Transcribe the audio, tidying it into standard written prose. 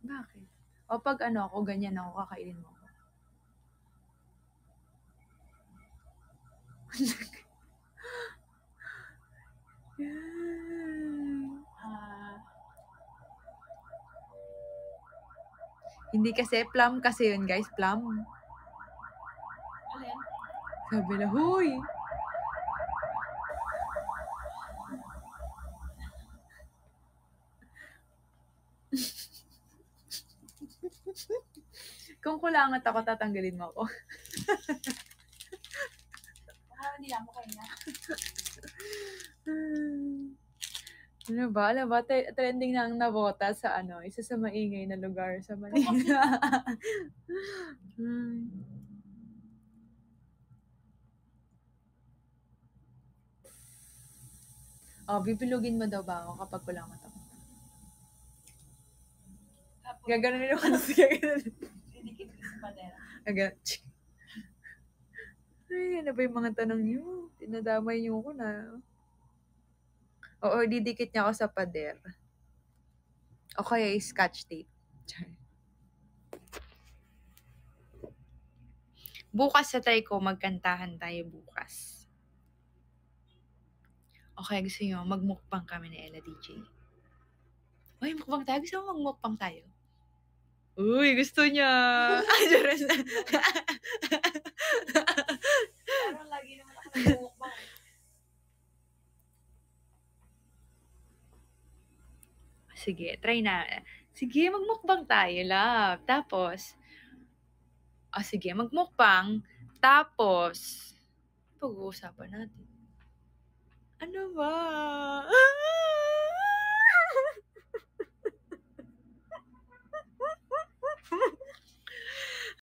Bakit? O pag ano ako, ganyan ako, kakainin mo ako. Hindi kasi, plum kasi yun guys, plum. Alin? Sabi na, huy! Kung kulangat ako, tatanggalin mo ako. Hindi lang mo kayo na. Ano ba? Alam ba, trending na ang nabota sa ano, isa sa maingay na lugar sa Manila. Oh, bibulugin mo daw ba ako kapag kulangat ako? Gaganunin ako na siya. Didikit ko sa padera. Ay, ano ba yung mga tanong niyo? Tinadamay niyo ako na. Oo, didikit niya ako sa pader. O kaya scotch tape. Bukas sa try ko, magkantahan tayo bukas. Okay, gusto niyo, magmukbang kami ni Ella DJ. Uy, mukbang tayo? Gusto mo magmukbang tayo? Uy, gusto niya. Parang lagi naman ako nag-mukbang. Sige, try na. Sige, magmukbang tayo, love. Tapos, sige, magmukbang. Tapos, pag-uusapan natin. Ano ba?